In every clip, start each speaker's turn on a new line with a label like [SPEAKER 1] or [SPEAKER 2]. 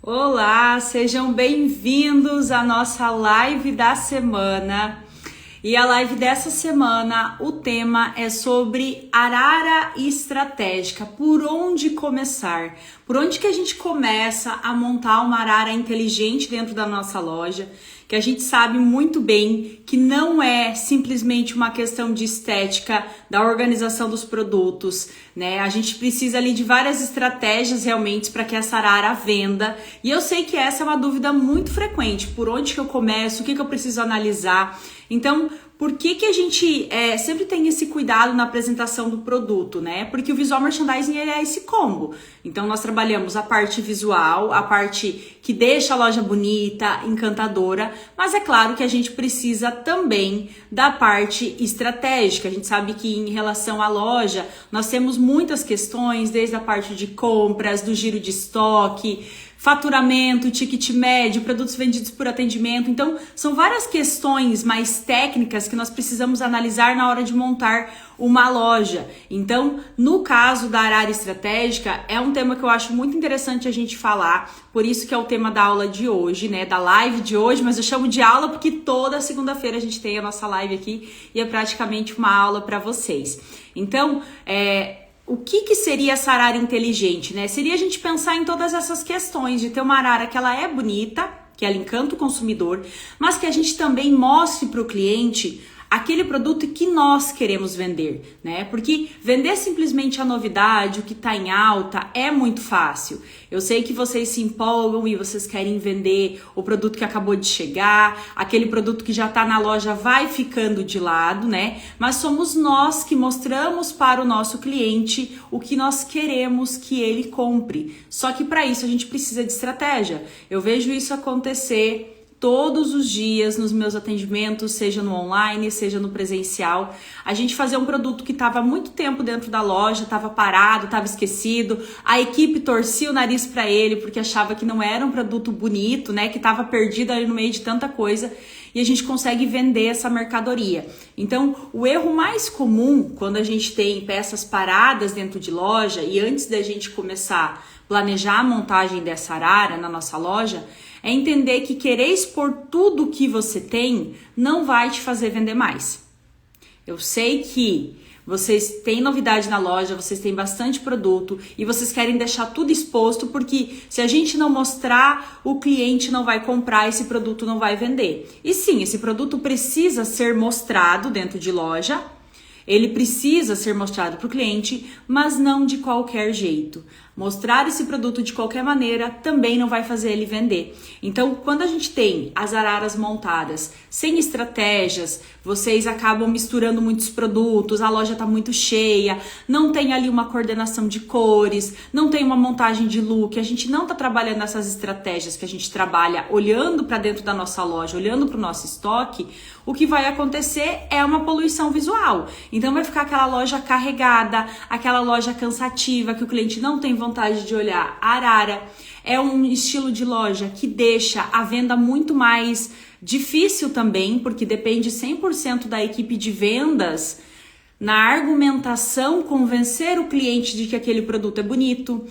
[SPEAKER 1] Olá, sejam bem-vindos à nossa live da semana. E a live dessa semana, o tema é sobre arara estratégica. Por onde começar? Por onde que a gente começa a montar uma arara inteligente dentro da nossa loja? Que a gente sabe muito bem que não é simplesmente uma questão de estética da organização dos produtos, né? A gente precisa ali de várias estratégias realmente para que essa arara venda. E eu sei que essa é uma dúvida muito frequente. Por onde que eu começo? O que eu preciso analisar? Então, por que a gente sempre tem esse cuidado na apresentação do produto, né? Porque o visual merchandising é esse combo. Então, nós trabalhamos a parte visual, a parte que deixa a loja bonita, encantadora, mas é claro que a gente precisa também da parte estratégica. A gente sabe que em relação à loja, nós temos muitas questões, desde a parte de compras, do giro de estoque, faturamento, ticket médio, produtos vendidos por atendimento. Então, são várias questões mais técnicas que nós precisamos analisar na hora de montar uma loja. Então, no caso da arara estratégica, é um tema que eu acho muito interessante a gente falar, por isso que é o tema da aula de hoje, né, da live de hoje, mas eu chamo de aula porque toda segunda-feira a gente tem a nossa live aqui e é praticamente uma aula para vocês. Então, o que seria essa arara inteligente, né? Seria a gente pensar em todas essas questões, de ter uma arara que ela é bonita, que ela encanta o consumidor, mas que a gente também mostre para o cliente aquele produto que nós queremos vender, né? Porque vender simplesmente a novidade, o que está em alta, é muito fácil. Eu sei que vocês se empolgam e vocês querem vender o produto que acabou de chegar, aquele produto que já está na loja vai ficando de lado, né? Mas somos nós que mostramos para o nosso cliente o que nós queremos que ele compre. Só que para isso a gente precisa de estratégia. Eu vejo isso acontecer todos os dias nos meus atendimentos, seja no online, seja no presencial. A gente fazia um produto que estava há muito tempo dentro da loja, estava parado, estava esquecido. A equipe torcia o nariz para ele porque achava que não era um produto bonito, né? Que estava perdido ali no meio de tanta coisa. E a gente consegue vender essa mercadoria. Então, o erro mais comum quando a gente tem peças paradas dentro de loja e antes da gente começar a planejar a montagem dessa arara na nossa loja, é entender que querer expor tudo que você tem não vai te fazer vender mais. Eu sei que vocês têm novidade na loja, vocês têm bastante produto e vocês querem deixar tudo exposto porque se a gente não mostrar, o cliente não vai comprar, esse produto não vai vender. E sim, esse produto precisa ser mostrado dentro de loja, ele precisa ser mostrado para o cliente, mas não de qualquer jeito. Mostrar esse produto de qualquer maneira também não vai fazer ele vender. Então, quando a gente tem as araras montadas sem estratégias, vocês acabam misturando muitos produtos, a loja está muito cheia, não tem ali uma coordenação de cores, não tem uma montagem de look, a gente não está trabalhando essas estratégias que a gente trabalha olhando para dentro da nossa loja, olhando para o nosso estoque, o que vai acontecer é uma poluição visual. Então vai ficar aquela loja carregada, aquela loja cansativa, que o cliente não tem vontade de olhar. A arara é um estilo de loja que deixa a venda muito mais difícil também, porque depende 100% da equipe de vendas na argumentação, convencer o cliente de que aquele produto é bonito.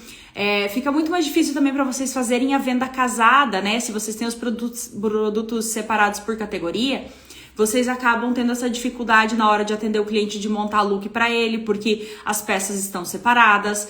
[SPEAKER 1] Fica muito mais difícil também para vocês fazerem a venda casada, né? Se vocês têm os produtos separados por categoria, vocês acabam tendo essa dificuldade na hora de atender o cliente, de montar look para ele, porque as peças estão separadas,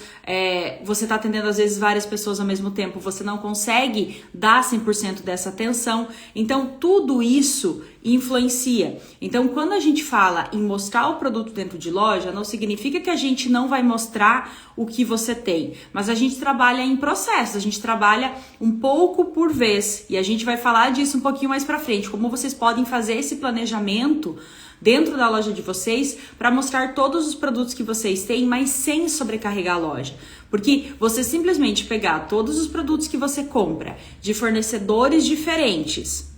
[SPEAKER 1] você está atendendo às vezes várias pessoas ao mesmo tempo, você não consegue dar 100% dessa atenção, então tudo isso influencia. Então, quando a gente fala em mostrar o produto dentro de loja, não significa que a gente não vai mostrar o que você tem, mas a gente trabalha em processos, a gente trabalha um pouco por vez, e a gente vai falar disso um pouquinho mais pra frente, como vocês podem fazer esse planejamento dentro da loja de vocês para mostrar todos os produtos que vocês têm, mas sem sobrecarregar a loja. Porque você simplesmente pegar todos os produtos que você compra de fornecedores diferentes,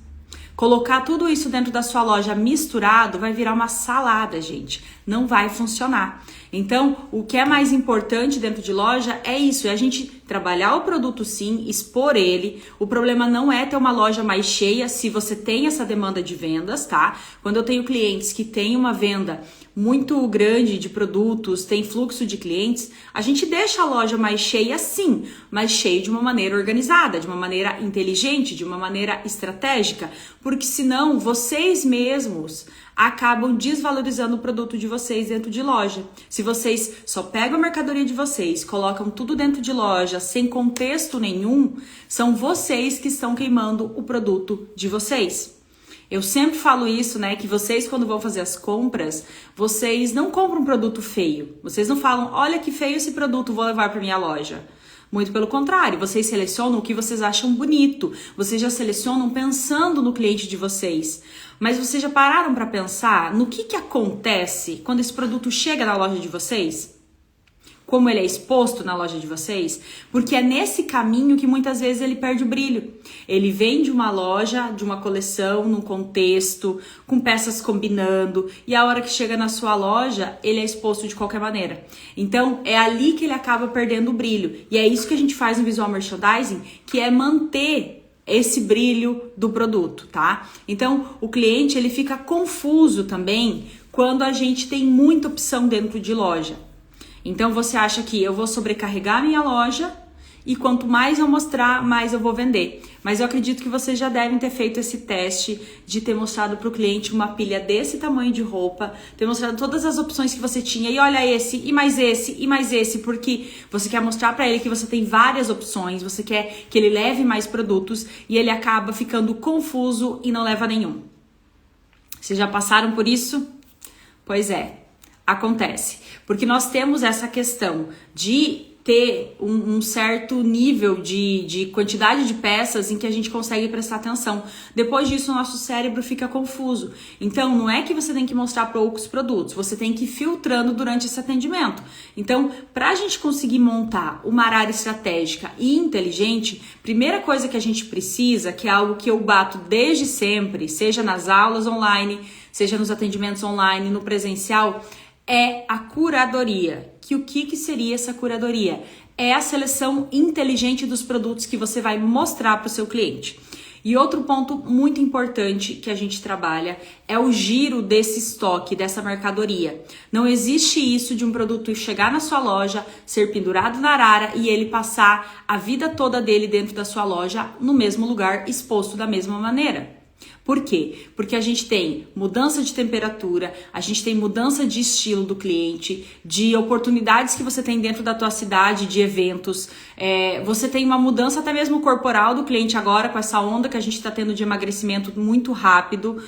[SPEAKER 1] colocar tudo isso dentro da sua loja misturado, vai virar uma salada, gente. Não vai funcionar. Então, o que é mais importante dentro de loja é isso, é a gente trabalhar o produto sim, expor ele. O problema não é ter uma loja mais cheia se você tem essa demanda de vendas, tá? Quando eu tenho clientes que têm uma venda muito grande de produtos, tem fluxo de clientes, a gente deixa a loja mais cheia sim, mas cheia de uma maneira organizada, de uma maneira inteligente, de uma maneira estratégica, porque senão vocês mesmos acabam desvalorizando o produto de vocês dentro de loja. Se vocês só pegam a mercadoria de vocês, colocam tudo dentro de loja, sem contexto nenhum, são vocês que estão queimando o produto de vocês. Eu sempre falo isso, né, que vocês quando vão fazer as compras, vocês não compram um produto feio. Vocês não falam, olha que feio esse produto, vou levar para minha loja. Muito pelo contrário, vocês selecionam o que vocês acham bonito. Vocês já selecionam pensando no cliente de vocês. Mas vocês já pararam para pensar no que acontece quando esse produto chega na loja de vocês? Como ele é exposto na loja de vocês? Porque é nesse caminho que muitas vezes ele perde o brilho. Ele vem de uma loja, de uma coleção, num contexto, com peças combinando, e a hora que chega na sua loja, ele é exposto de qualquer maneira. Então, é ali que ele acaba perdendo o brilho. E é isso que a gente faz no Visual Merchandising, que é manter esse brilho do produto, tá? Então, o cliente, ele fica confuso também quando a gente tem muita opção dentro de loja. Então você acha que eu vou sobrecarregar a minha loja e quanto mais eu mostrar, mais eu vou vender. Mas eu acredito que vocês já devem ter feito esse teste de ter mostrado para o cliente uma pilha desse tamanho de roupa, ter mostrado todas as opções que você tinha e olha esse, e mais esse, e mais esse, porque você quer mostrar para ele que você tem várias opções, você quer que ele leve mais produtos e ele acaba ficando confuso e não leva nenhum. Vocês já passaram por isso? Pois é. Acontece, porque nós temos essa questão de ter um certo nível de quantidade de peças em que a gente consegue prestar atenção. Depois disso, o nosso cérebro fica confuso. Então, não é que você tem que mostrar poucos produtos, você tem que ir filtrando durante esse atendimento. Então, para a gente conseguir montar uma área estratégica e inteligente, primeira coisa que a gente precisa, que é algo que eu bato desde sempre, seja nas aulas online, seja nos atendimentos online, no presencial, é a curadoria. O que seria essa curadoria? É a seleção inteligente dos produtos que você vai mostrar para o seu cliente. E outro ponto muito importante que a gente trabalha é o giro desse estoque, dessa mercadoria. Não existe isso de um produto chegar na sua loja, ser pendurado na arara e ele passar a vida toda dele dentro da sua loja, no mesmo lugar, exposto da mesma maneira. Por quê? Porque a gente tem mudança de temperatura, a gente tem mudança de estilo do cliente, de oportunidades que você tem dentro da tua cidade, de eventos. Você tem uma mudança até mesmo corporal do cliente agora, com essa onda que a gente está tendo de emagrecimento muito rápido.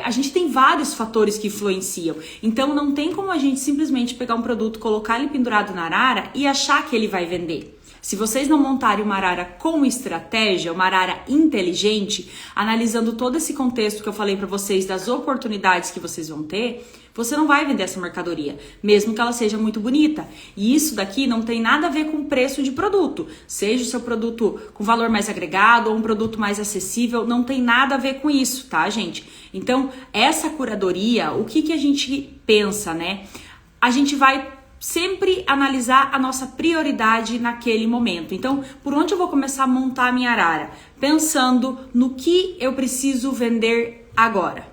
[SPEAKER 1] A gente tem vários fatores que influenciam. Então não tem como a gente simplesmente pegar um produto, colocar ele pendurado na arara e achar que ele vai vender. Se vocês não montarem uma arara com estratégia, uma arara inteligente, analisando todo esse contexto que eu falei para vocês das oportunidades que vocês vão ter, você não vai vender essa mercadoria, mesmo que ela seja muito bonita. E isso daqui não tem nada a ver com o preço de produto. Seja o seu produto com valor mais agregado ou um produto mais acessível, não tem nada a ver com isso, tá, gente? Então, essa curadoria, o que a gente pensa, né? A gente vai sempre analisar a nossa prioridade naquele momento. Então, por onde eu vou começar a montar a minha arara? Pensando no que eu preciso vender agora.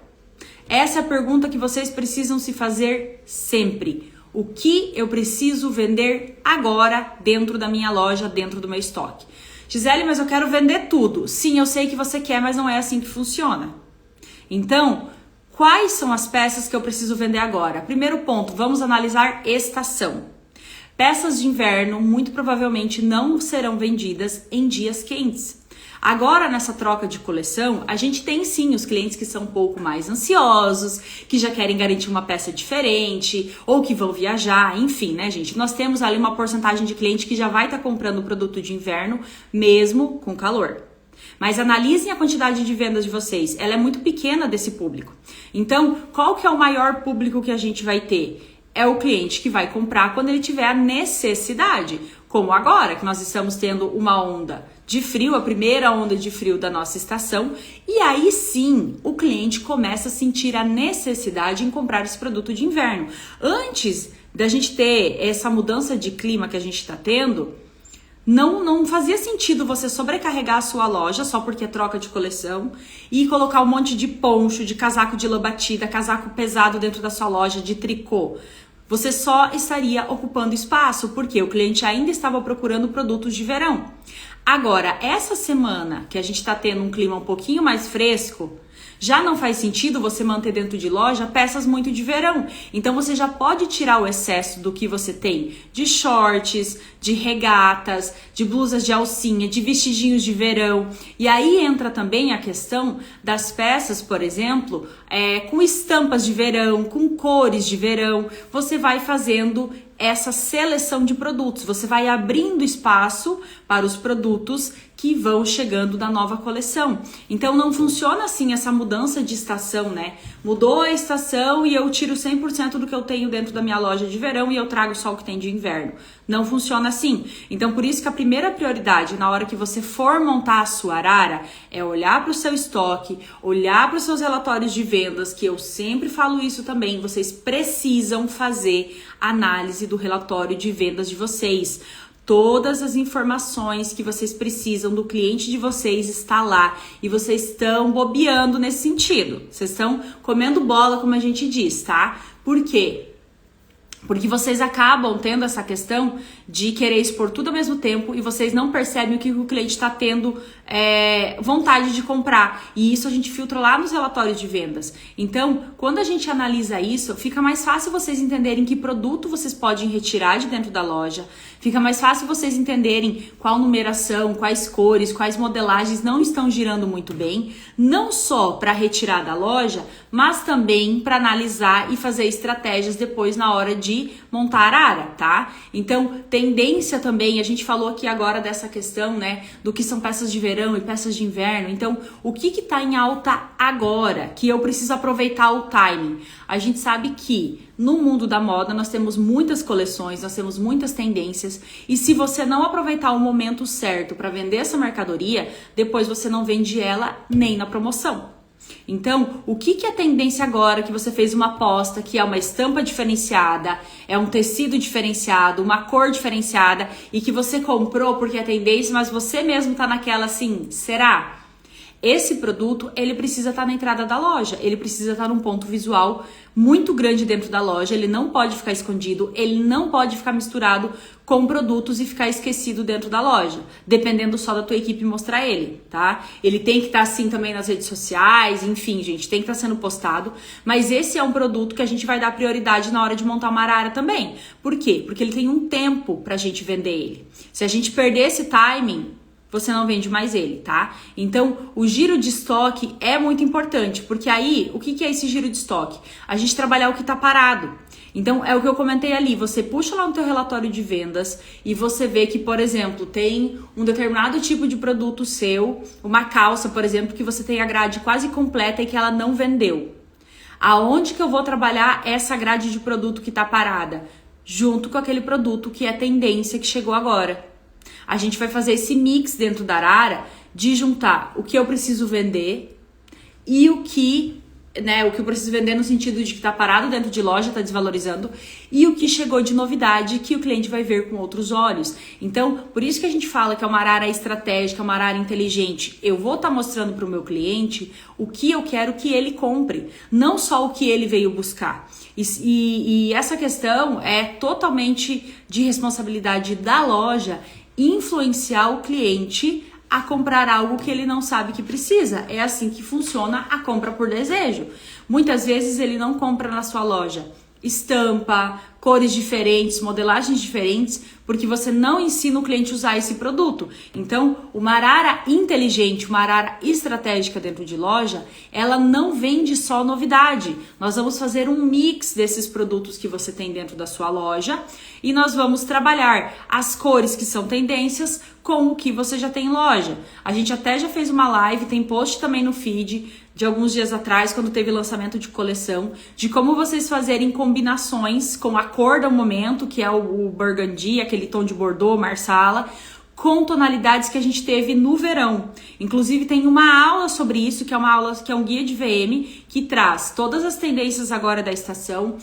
[SPEAKER 1] Essa é a pergunta que vocês precisam se fazer sempre. O que eu preciso vender agora dentro da minha loja, dentro do meu estoque? Gisele, mas eu quero vender tudo. Sim, eu sei que você quer, mas não é assim que funciona. Então, quais são as peças que eu preciso vender agora? Primeiro ponto, vamos analisar estação. Peças de inverno muito provavelmente não serão vendidas em dias quentes. Agora, nessa troca de coleção, a gente tem sim os clientes que são um pouco mais ansiosos, que já querem garantir uma peça diferente, ou que vão viajar, enfim, né, gente? Nós temos ali uma porcentagem de cliente que já vai estar comprando o produto de inverno, mesmo com calor. Mas analisem a quantidade de vendas de vocês, ela é muito pequena desse público. Então, qual que é o maior público que a gente vai ter? É o cliente que vai comprar quando ele tiver a necessidade. como agora, que nós estamos tendo uma onda de frio, a primeira onda de frio da nossa estação, e aí sim o cliente começa a sentir a necessidade em comprar esse produto de inverno. Antes da gente ter essa mudança de clima que a gente está tendo, não fazia sentido você sobrecarregar a sua loja só porque é troca de coleção e colocar um monte de poncho, de casaco de lã batida, casaco pesado dentro da sua loja, de tricô. Você só estaria ocupando espaço porque o cliente ainda estava procurando produtos de verão. Agora, essa semana que a gente está tendo um clima um pouquinho mais fresco, já não faz sentido você manter dentro de loja peças muito de verão. Então você já pode tirar o excesso do que você tem de shorts, de regatas, de blusas de alcinha, de vestidinhos de verão. E aí entra também a questão das peças, por exemplo, com estampas de verão, com cores de verão. Você vai fazendo essa seleção de produtos, você vai abrindo espaço para os produtos que vão chegando da nova coleção. Então não funciona assim essa mudança de estação, né? Mudou a estação e eu tiro 100% do que eu tenho dentro da minha loja de verão e eu trago só o que tem de inverno. Não funciona assim. Então por isso que a primeira prioridade na hora que você for montar a sua arara é olhar para o seu estoque, olhar para os seus relatórios de vendas, que eu sempre falo isso também, vocês precisam fazer análise do relatório de vendas de vocês. Todas as informações que vocês precisam do cliente de vocês está lá e vocês estão bobeando nesse sentido. Vocês estão comendo bola, como a gente diz, tá? Por quê? Porque vocês acabam tendo essa questão de querer expor tudo ao mesmo tempo e vocês não percebem o que o cliente está tendo vontade de comprar. E isso a gente filtra lá nos relatórios de vendas. Então, quando a gente analisa isso, fica mais fácil vocês entenderem que produto vocês podem retirar de dentro da loja. Fica mais fácil vocês entenderem qual numeração, quais cores, quais modelagens não estão girando muito bem. Não só para retirar da loja, mas também para analisar e fazer estratégias depois na hora de montar a arara, tá? Então, tendência também, a gente falou aqui agora dessa questão, né, do que são peças de verão e peças de inverno. Então, o que tá em alta agora, que eu preciso aproveitar o timing? A gente sabe que no mundo da moda nós temos muitas coleções, nós temos muitas tendências, e se você não aproveitar o momento certo para vender essa mercadoria, depois você não vende ela nem na promoção. Então, o que é tendência agora que você fez uma aposta, que é uma estampa diferenciada, é um tecido diferenciado, uma cor diferenciada e que você comprou porque é tendência, mas você mesmo tá naquela assim, será? Esse produto, ele precisa estar na entrada da loja, ele precisa estar num ponto visual muito grande dentro da loja, ele não pode ficar escondido, ele não pode ficar misturado com produtos e ficar esquecido dentro da loja, dependendo só da tua equipe mostrar ele, tá? Ele tem que estar assim também nas redes sociais, enfim, gente, tem que estar sendo postado, mas esse é um produto que a gente vai dar prioridade na hora de montar uma arara também. Por quê? Porque ele tem um tempo pra gente vender ele. Se a gente perder esse timing, você não vende mais ele, tá? Então, o giro de estoque é muito importante, porque aí, o que é esse giro de estoque? A gente trabalhar o que tá parado. Então, é o que eu comentei ali, você puxa lá no teu relatório de vendas e você vê que, por exemplo, tem um determinado tipo de produto seu, uma calça, por exemplo, que você tem a grade quase completa e que ela não vendeu. Aonde que eu vou trabalhar essa grade de produto que tá parada? Junto com aquele produto que é tendência que chegou agora. A gente vai fazer esse mix dentro da arara de juntar o que eu preciso vender e o que eu preciso vender no sentido de que tá parado dentro de loja, tá desvalorizando, e o que chegou de novidade que o cliente vai ver com outros olhos. Então, por isso que a gente fala que é uma arara estratégica, uma arara inteligente. Eu vou estar mostrando para o meu cliente o que eu quero que ele compre, não só o que ele veio buscar. E essa questão é totalmente de responsabilidade da loja influenciar o cliente a comprar algo que ele não sabe que precisa. É assim que funciona a compra por desejo. Muitas vezes ele não compra na sua loja estampa, cores diferentes, modelagens diferentes, porque você não ensina o cliente a usar esse produto. Então, uma arara inteligente, uma arara estratégica dentro de loja, ela não vende só novidade. Nós vamos fazer um mix desses produtos que você tem dentro da sua loja e nós vamos trabalhar as cores que são tendências com o que você já tem em loja. A gente até já fez uma live, tem post também no feed de alguns dias atrás, quando teve lançamento de coleção, de como vocês fazerem combinações com a cor do momento, que é o burgundy, aquele tom de bordeaux, marsala, com tonalidades que a gente teve no verão. Inclusive tem uma aula sobre isso, que é um guia de VM, que traz todas as tendências agora da estação,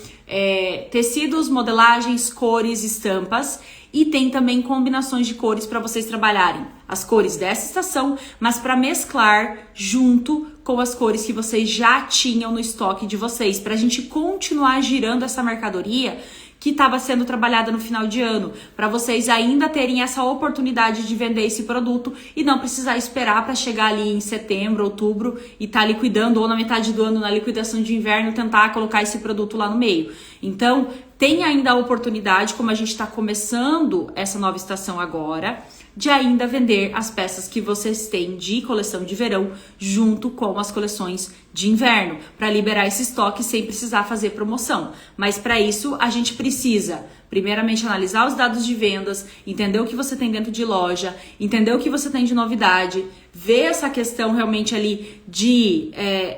[SPEAKER 1] tecidos, modelagens, cores, estampas, e tem também combinações de cores para vocês trabalharem as cores dessa estação, mas para mesclar junto com as cores que vocês já tinham no estoque de vocês, para a gente continuar girando essa mercadoria que estava sendo trabalhada no final de ano, para vocês ainda terem essa oportunidade de vender esse produto e não precisar esperar para chegar ali em setembro, outubro e tá liquidando, ou na metade do ano, na liquidação de inverno, tentar colocar esse produto lá no meio. Então, tem ainda a oportunidade, como a gente está começando essa nova estação agora, de ainda vender as peças que vocês têm de coleção de verão junto com as coleções de inverno, para liberar esse estoque sem precisar fazer promoção. Mas para isso a gente precisa primeiramente analisar os dados de vendas, entender o que você tem dentro de loja, entender o que você tem de novidade, ver essa questão realmente ali de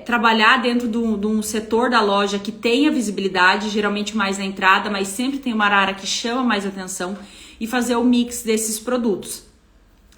[SPEAKER 1] trabalhar dentro de um setor da loja que tenha visibilidade, geralmente mais na entrada, mas sempre tem uma arara que chama mais atenção, e fazer o mix desses produtos.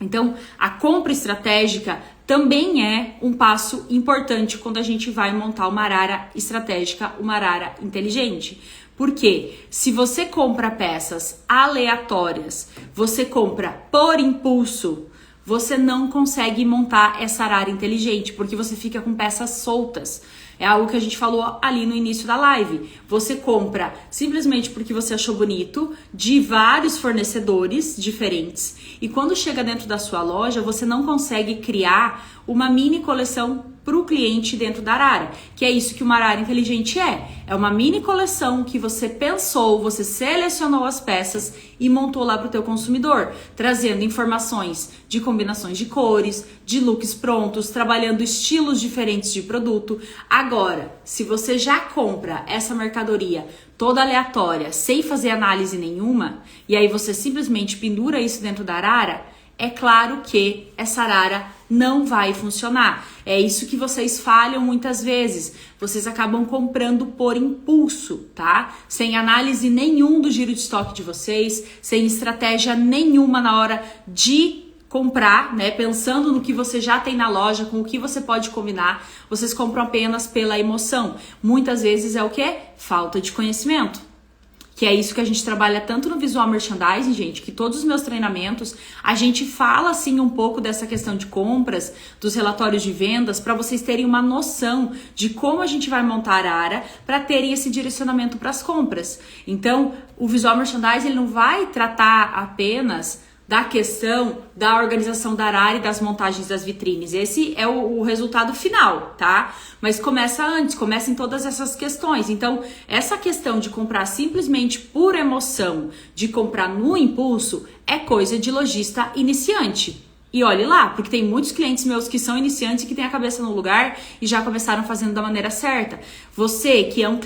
[SPEAKER 1] Então, a compra estratégica também é um passo importante quando a gente vai montar uma arara estratégica, uma arara inteligente. Porque se você compra peças aleatórias, você compra por impulso, você não consegue montar essa arara inteligente, porque você fica com peças soltas. É algo que a gente falou ali no início da live. Você compra simplesmente porque você achou bonito, de vários fornecedores diferentes. E quando chega dentro da sua loja, você não consegue criar uma mini coleção para o cliente dentro da arara. Que é isso que uma arara inteligente é. É uma mini coleção que você pensou, você selecionou as peças e montou lá para o teu consumidor, trazendo informações de combinações de cores, de looks prontos, trabalhando estilos diferentes de produto. Agora, se você já compra essa mercadoria toda aleatória, sem fazer análise nenhuma, e aí você simplesmente pendura isso dentro da arara, é claro que essa arara não vai funcionar. É isso que vocês falham muitas vezes. Vocês acabam comprando por impulso, tá? Sem análise nenhum do giro de estoque de vocês, sem estratégia nenhuma na hora de comprar, né? Pensando no que você já tem na loja, com o que você pode combinar. Vocês compram apenas pela emoção. Muitas vezes é o quê? Falta de conhecimento. Que é isso que a gente trabalha tanto no visual merchandising, gente, que todos os meus treinamentos, a gente fala assim um pouco dessa questão de compras, dos relatórios de vendas, para vocês terem uma noção de como a gente vai montar a arara para terem esse direcionamento para as compras. Então, o visual merchandising ele não vai tratar apenas da questão da organização da arara e das montagens das vitrines. Esse é o resultado final, tá? Mas começa antes, começa em todas essas questões. Então, essa questão de comprar simplesmente por emoção, de comprar no impulso, é coisa de lojista iniciante. E olhe lá, porque tem muitos clientes meus que são iniciantes e que têm a cabeça no lugar e já começaram fazendo da maneira certa. Você que é um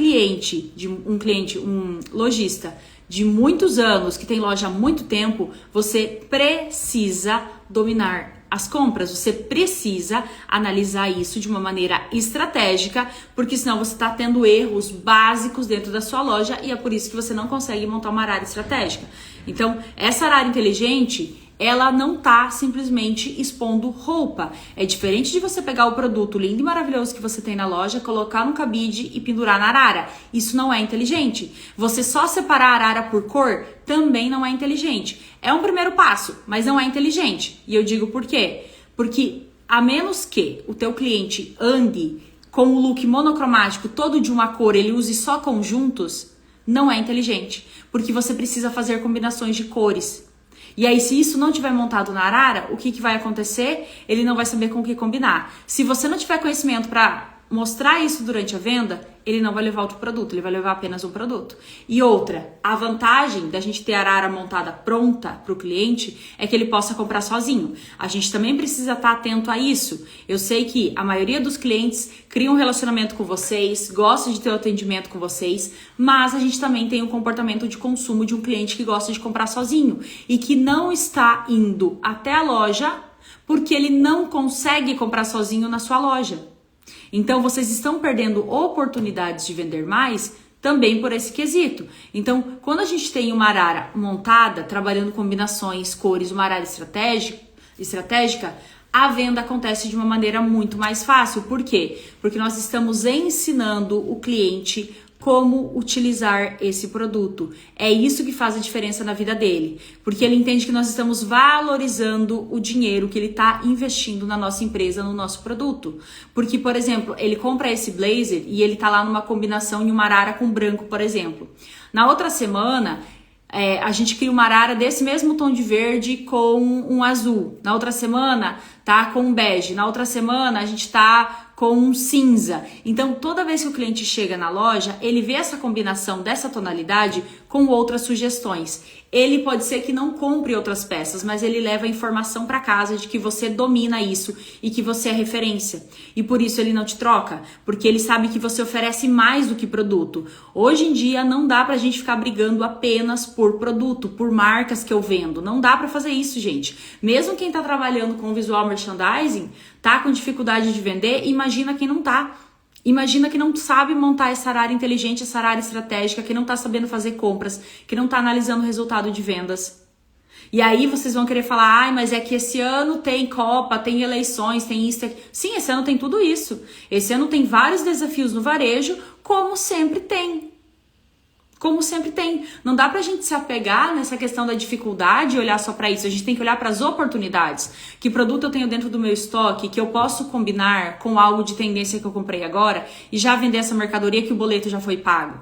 [SPEAKER 1] lojista de muitos anos, que tem loja há muito tempo, você precisa dominar as compras, você precisa analisar isso de uma maneira estratégica, porque senão você está tendo erros básicos dentro da sua loja e é por isso que você não consegue montar uma arara estratégica. Então, essa arara inteligente, ela não tá simplesmente expondo roupa. É diferente de você pegar o produto lindo e maravilhoso que você tem na loja, colocar no cabide e pendurar na arara. Isso não é inteligente. Você só separar a arara por cor também não é inteligente. É um primeiro passo, mas não é inteligente. E eu digo por quê? Porque a menos que o teu cliente ande com o look monocromático todo de uma cor, ele use só conjuntos, não é inteligente. Porque você precisa fazer combinações de cores. E aí, se isso não tiver montado na arara, o que vai acontecer? Ele não vai saber com o que combinar. Se você não tiver conhecimento para mostrar isso durante a venda, ele não vai levar outro produto, ele vai levar apenas um produto. E outra, a vantagem da gente ter a arara montada pronta para o cliente é que ele possa comprar sozinho. A gente também precisa estar atento a isso. Eu sei que a maioria dos clientes cria um relacionamento com vocês, gosta de ter o atendimento com vocês, mas a gente também tem um comportamento de consumo de um cliente que gosta de comprar sozinho e que não está indo até a loja porque ele não consegue comprar sozinho na sua loja. Então, vocês estão perdendo oportunidades de vender mais também por esse quesito. Então, quando a gente tem uma arara montada, trabalhando combinações, cores, uma arara estratégica, a venda acontece de uma maneira muito mais fácil. Por quê? Porque nós estamos ensinando o cliente como utilizar esse produto. É isso que faz a diferença na vida dele, porque ele entende que nós estamos valorizando o dinheiro que ele está investindo na nossa empresa, no nosso produto. Porque, por exemplo, ele compra esse blazer e ele tá lá numa combinação em uma arara com branco, por exemplo. Na outra semana, a gente cria uma arara desse mesmo tom de verde com um azul. Na outra semana, tá com um bege. Na outra semana, a gente tá com um cinza. Então, toda vez que o cliente chega na loja, ele vê essa combinação dessa tonalidade com outras sugestões. Ele pode ser que não compre outras peças, mas ele leva a informação para casa de que você domina isso e que você é referência. E por isso ele não te troca, porque ele sabe que você oferece mais do que produto. Hoje em dia não dá pra gente ficar brigando apenas por produto, por marcas que eu vendo. Não dá pra fazer isso, gente. Mesmo quem tá trabalhando com visual merchandising, tá com dificuldade de vender, imagina quem não tá. Imagina que não sabe montar essa área inteligente, essa área estratégica, que não tá sabendo fazer compras, que não tá analisando o resultado de vendas. E aí vocês vão querer falar, ai, mas é que esse ano tem Copa, tem eleições, tem isso. Sim, esse ano tem tudo isso. Esse ano tem vários desafios no varejo, como sempre tem. Como sempre tem. Não dá pra gente se apegar nessa questão da dificuldade e olhar só pra isso. A gente tem que olhar para as oportunidades. Que produto eu tenho dentro do meu estoque que eu posso combinar com algo de tendência que eu comprei agora e já vender essa mercadoria que o boleto já foi pago.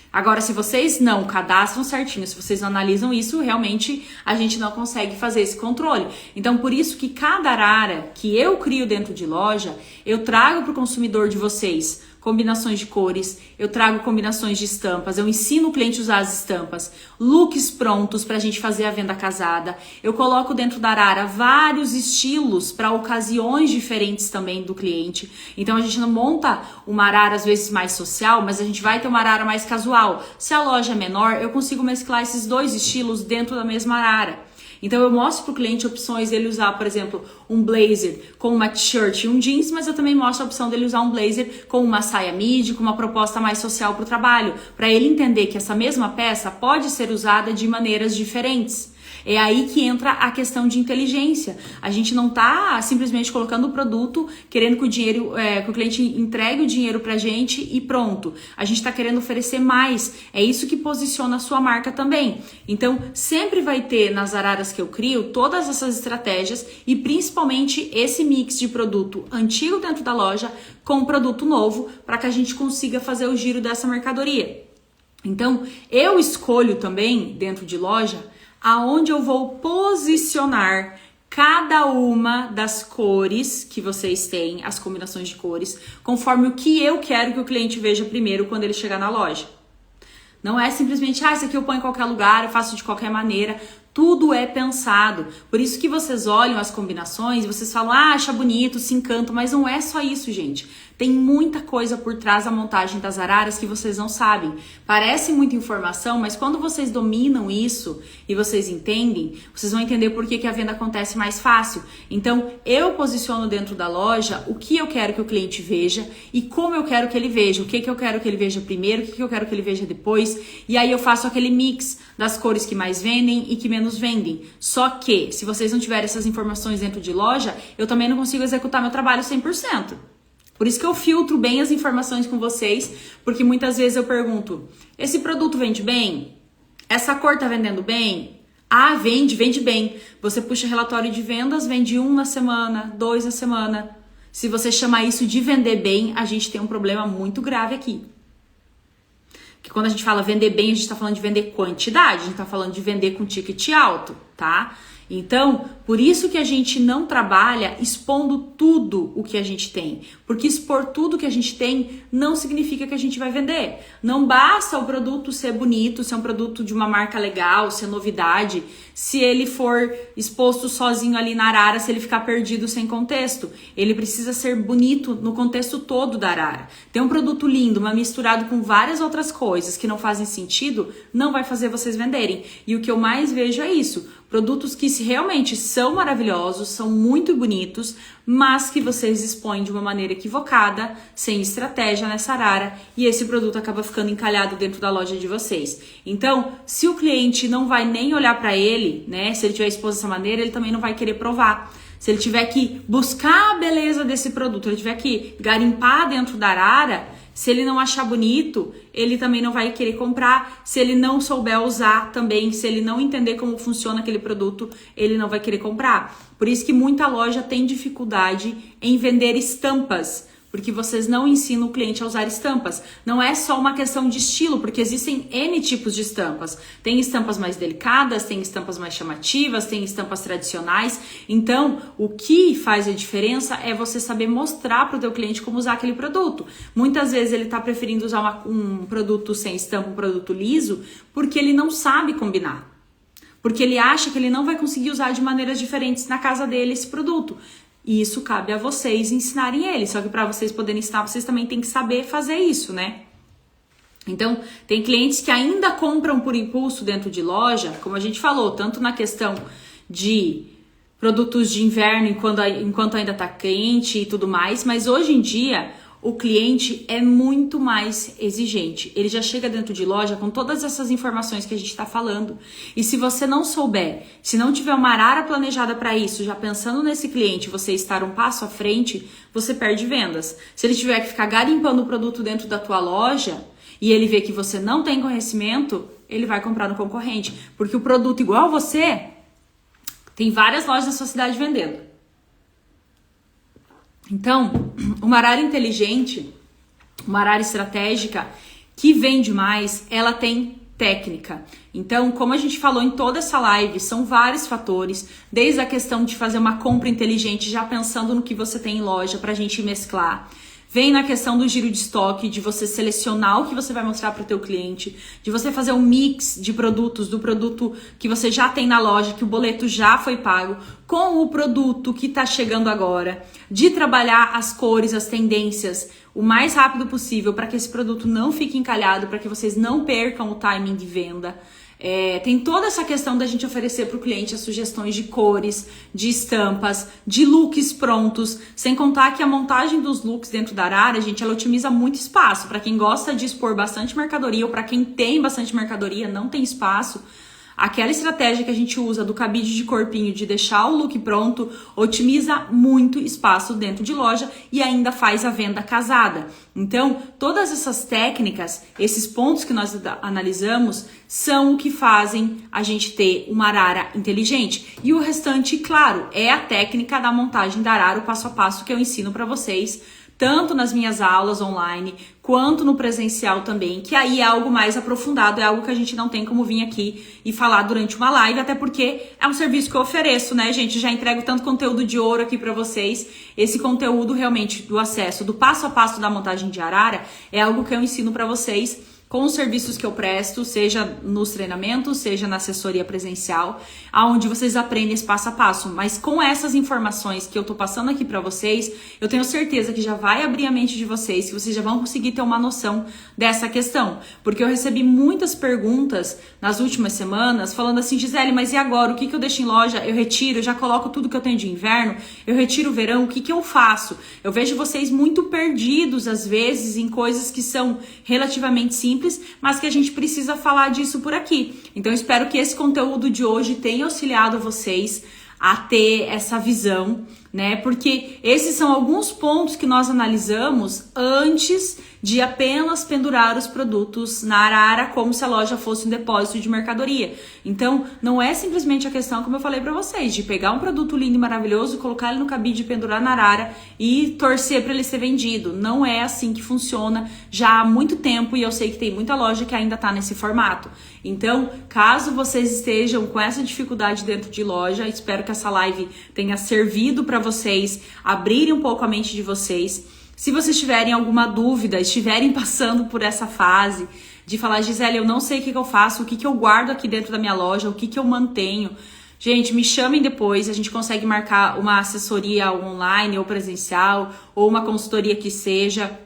[SPEAKER 1] Agora, se vocês não cadastram certinho, se vocês não analisam isso, realmente a gente não consegue fazer esse controle. Então, por isso que cada arara que eu crio dentro de loja, eu trago para o consumidor de vocês combinações de cores, eu trago combinações de estampas, eu ensino o cliente a usar as estampas, looks prontos para a gente fazer a venda casada, eu coloco dentro da arara vários estilos para ocasiões diferentes também do cliente. Então a gente não monta uma arara às vezes mais social, mas a gente vai ter uma arara mais casual. Se a loja é menor, eu consigo mesclar esses dois estilos dentro da mesma arara. Então eu mostro para o cliente opções dele usar, por exemplo, um blazer com uma t-shirt e um jeans, mas eu também mostro a opção dele usar um blazer com uma saia midi, com uma proposta mais social para o trabalho, para ele entender que essa mesma peça pode ser usada de maneiras diferentes. É aí que entra a questão de inteligência. A gente não tá simplesmente colocando o produto, querendo que o cliente entregue o dinheiro pra gente e pronto. A gente tá querendo oferecer mais. É isso que posiciona a sua marca também. Então, sempre vai ter nas araras que eu crio todas essas estratégias e principalmente esse mix de produto antigo dentro da loja com produto novo para que a gente consiga fazer o giro dessa mercadoria. Então, eu escolho também dentro de loja aonde eu vou posicionar cada uma das cores que vocês têm, as combinações de cores, conforme o que eu quero que o cliente veja primeiro quando ele chegar na loja. Não é simplesmente, isso aqui eu ponho em qualquer lugar, eu faço de qualquer maneira. Tudo é pensado. Por isso que vocês olham as combinações e vocês falam, acha bonito, se encantam, mas não é só isso, gente. Tem muita coisa por trás da montagem das araras que vocês não sabem. Parece muita informação, mas quando vocês dominam isso e vocês entendem, vocês vão entender por que a venda acontece mais fácil. Então, eu posiciono dentro da loja o que eu quero que o cliente veja e como eu quero que ele veja. O que eu quero que ele veja primeiro, o que eu quero que ele veja depois. E aí eu faço aquele mix das cores que mais vendem e que menos vendem. Só que, se vocês não tiverem essas informações dentro de loja, eu também não consigo executar meu trabalho 100%. Por isso que eu filtro bem as informações com vocês, porque muitas vezes eu pergunto, esse produto vende bem? Essa cor tá vendendo bem? Ah, vende bem. Você puxa relatório de vendas, vende 1 na semana, 2 na semana. Se você chamar isso de vender bem, a gente tem um problema muito grave aqui. Porque quando a gente fala vender bem, a gente tá falando de vender quantidade, a gente tá falando de vender com ticket alto, tá? Então, por isso que a gente não trabalha expondo tudo o que a gente tem. Porque expor tudo que a gente tem não significa que a gente vai vender. Não basta o produto ser bonito, ser um produto de uma marca legal, ser novidade, se ele for exposto sozinho ali na arara, se ele ficar perdido sem contexto. Ele precisa ser bonito no contexto todo da arara. Ter um produto lindo, mas misturado com várias outras coisas que não fazem sentido, não vai fazer vocês venderem. E o que eu mais vejo é isso. produtos que realmente são maravilhosos, são muito bonitos, mas que vocês expõem de uma maneira equivocada, sem estratégia nessa arara, e esse produto acaba ficando encalhado dentro da loja de vocês. Então, se o cliente não vai nem olhar para ele, né, se ele tiver exposto dessa maneira, ele também não vai querer provar. Se ele tiver que buscar a beleza desse produto, ele tiver que garimpar dentro da arara, se ele não achar bonito, ele também não vai querer comprar. Se ele não souber usar também, se ele não entender como funciona aquele produto, ele não vai querer comprar. Por isso que muita loja tem dificuldade em vender estampas, porque vocês não ensinam o cliente a usar estampas. Não é só uma questão de estilo, porque existem N tipos de estampas. Tem estampas mais delicadas, tem estampas mais chamativas, tem estampas tradicionais. Então, o que faz a diferença é você saber mostrar para o teu cliente como usar aquele produto. Muitas vezes ele está preferindo usar um produto sem estampa, um produto liso, porque ele não sabe combinar. Porque ele acha que ele não vai conseguir usar de maneiras diferentes na casa dele esse produto. E isso cabe a vocês ensinarem ele. Só que para vocês poderem ensinar, vocês também têm que saber fazer isso, né? Então, tem clientes que ainda compram por impulso dentro de loja, como a gente falou, tanto na questão de produtos de inverno enquanto ainda tá quente e tudo mais, mas hoje em dia o cliente é muito mais exigente. Ele já chega dentro de loja com todas essas informações que a gente está falando. E se você não souber, se não tiver uma arara planejada para isso, já pensando nesse cliente, você estar um passo à frente, você perde vendas. Se ele tiver que ficar garimpando o produto dentro da tua loja e ele vê que você não tem conhecimento, ele vai comprar no concorrente. Porque o produto igual a você, tem várias lojas na sua cidade vendendo. Então, uma arara inteligente, uma arara estratégica que vende mais, ela tem técnica. Então, como a gente falou em toda essa live, são vários fatores, desde a questão de fazer uma compra inteligente, já pensando no que você tem em loja pra gente mesclar. Vem na questão do giro de estoque, de você selecionar o que você vai mostrar para o teu cliente, de você fazer um mix de produtos, do produto que você já tem na loja, que o boleto já foi pago, com o produto que está chegando agora, de trabalhar as cores, as tendências o mais rápido possível para que esse produto não fique encalhado, para que vocês não percam o timing de venda. Tem toda essa questão da gente oferecer para o cliente as sugestões de cores, de estampas, de looks prontos, sem contar que a montagem dos looks dentro da arara, gente, ela otimiza muito espaço. Para quem gosta de expor bastante mercadoria ou para quem tem bastante mercadoria, não tem espaço, aquela estratégia que a gente usa do cabide de corpinho, de deixar o look pronto, otimiza muito espaço dentro de loja e ainda faz a venda casada. Então, todas essas técnicas, esses pontos que nós analisamos, são o que fazem a gente ter uma arara inteligente. E o restante, claro, é a técnica da montagem da arara, o passo a passo que eu ensino para vocês, tanto nas minhas aulas online, quanto no presencial também, que aí é algo mais aprofundado, é algo que a gente não tem como vir aqui e falar durante uma live, até porque é um serviço que eu ofereço, né, gente? Já entrego tanto conteúdo de ouro aqui pra vocês. Esse conteúdo realmente do acesso, do passo a passo da montagem de arara, é algo que eu ensino pra vocês com os serviços que eu presto, seja nos treinamentos, seja na assessoria presencial, aonde vocês aprendem esse passo a passo. Mas com essas informações que eu tô passando aqui pra vocês, eu tenho certeza que já vai abrir a mente de vocês, que vocês já vão conseguir ter uma noção dessa questão. Porque eu recebi muitas perguntas nas últimas semanas, falando assim, Gisele, mas e agora? O que eu deixo em loja? Eu retiro, eu já coloco tudo que eu tenho de inverno, eu retiro o verão, o que eu faço? Eu vejo vocês muito perdidos, às vezes, em coisas que são relativamente simples, mas que a gente precisa falar disso por aqui. Então, eu espero que esse conteúdo de hoje tenha auxiliado vocês a ter essa visão, né? Porque esses são alguns pontos que nós analisamos antes de apenas pendurar os produtos na arara como se a loja fosse um depósito de mercadoria. Então, não é simplesmente a questão, como eu falei para vocês, de pegar um produto lindo e maravilhoso, colocar ele no cabide, pendurar na arara e torcer para ele ser vendido. Não é assim que funciona já há muito tempo e eu sei que tem muita loja que ainda está nesse formato. Então, caso vocês estejam com essa dificuldade dentro de loja, espero que essa live tenha servido para vocês abrirem um pouco a mente de vocês. Se vocês tiverem alguma dúvida, estiverem passando por essa fase de falar, Gisele, eu não sei o que eu faço, o que eu guardo aqui dentro da minha loja, o que eu mantenho. Gente, me chamem depois, a gente consegue marcar uma assessoria online ou presencial, ou uma consultoria que seja,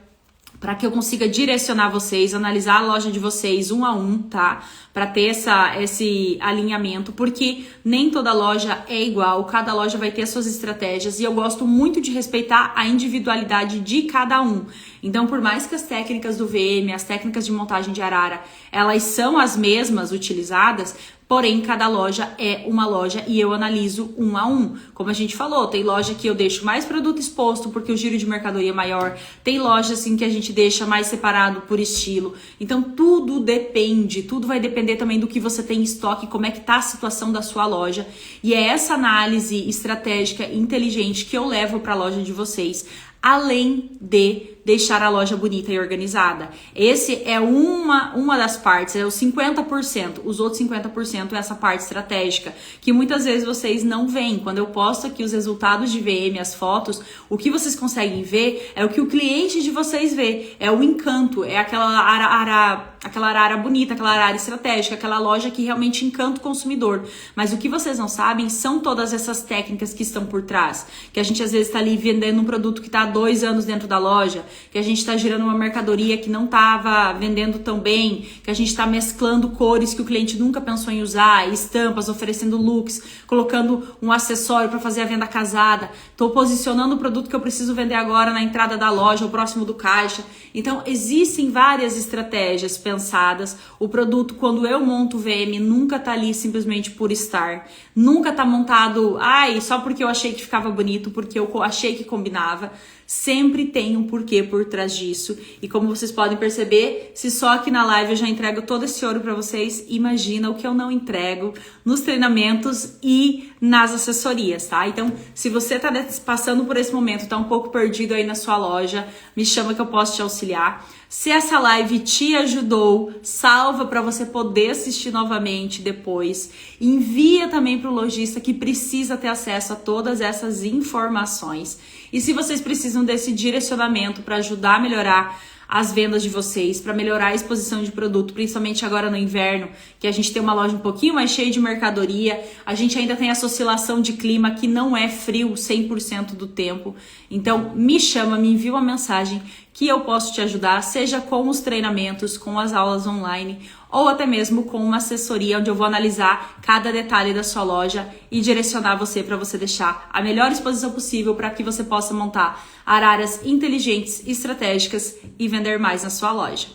[SPEAKER 1] para que eu consiga direcionar vocês, analisar a loja de vocês um a um, tá? Para ter esse alinhamento, porque nem toda loja é igual, cada loja vai ter as suas estratégias e eu gosto muito de respeitar a individualidade de cada um. Então, por mais que as técnicas do VM, as técnicas de montagem de arara, elas são as mesmas utilizadas, porém, cada loja é uma loja e eu analiso um a um. Como a gente falou, tem loja que eu deixo mais produto exposto porque o giro de mercadoria é maior. Tem loja assim que a gente deixa mais separado por estilo. Então, tudo depende, tudo vai depender também do que você tem em estoque, como é que tá a situação da sua loja. E é essa análise estratégica inteligente que eu levo para a loja de vocês, além de deixar a loja bonita e organizada. Esse é uma das partes, é os 50%. Os outros 50% é essa parte estratégica, que muitas vezes vocês não veem. Quando eu posto aqui os resultados de VM, as fotos, o que vocês conseguem ver é o que o cliente de vocês vê. É o encanto, é aquela arara bonita, aquela arara estratégica, aquela loja que realmente encanta o consumidor. Mas o que vocês não sabem são todas essas técnicas que estão por trás. Que a gente às vezes está ali vendendo um produto que está há 2 anos dentro da loja, que a gente está girando uma mercadoria que não estava vendendo tão bem, que a gente está mesclando cores que o cliente nunca pensou em usar, estampas, oferecendo looks, colocando um acessório para fazer a venda casada, estou posicionando o produto que eu preciso vender agora na entrada da loja ou próximo do caixa. Então, existem várias estratégias pensadas. O produto, quando eu monto o VM, nunca tá ali simplesmente por estar. Nunca tá montado, só porque eu achei que ficava bonito, porque eu achei que combinava. Sempre tem um porquê por trás disso. E como vocês podem perceber, se só aqui na live eu já entrego todo esse ouro para vocês, imagina o que eu não entrego nos treinamentos e nas assessorias, tá? Então, se você tá passando por esse momento, tá um pouco perdido aí na sua loja, me chama que eu posso te auxiliar. Se essa live te ajudou, salva para você poder assistir novamente depois. Envia também para o lojista que precisa ter acesso a todas essas informações. E se vocês precisam desse direcionamento para ajudar a melhorar as vendas de vocês, para melhorar a exposição de produto, principalmente agora no inverno, que a gente tem uma loja um pouquinho mais cheia de mercadoria, a gente ainda tem essa oscilação de clima que não é frio 100% do tempo. Então, me chama, me envia uma mensagem que eu posso te ajudar, seja com os treinamentos, com as aulas online, ou até mesmo com uma assessoria onde eu vou analisar cada detalhe da sua loja e direcionar você para você deixar a melhor exposição possível para que você possa montar araras inteligentes, estratégicas e vender mais na sua loja.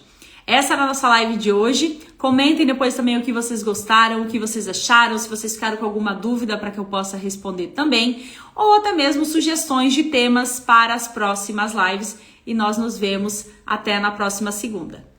[SPEAKER 1] Essa era a nossa live de hoje. Comentem depois também o que vocês gostaram, o que vocês acharam, se vocês ficaram com alguma dúvida para que eu possa responder também, ou até mesmo sugestões de temas para as próximas lives. E nós nos vemos até na próxima segunda.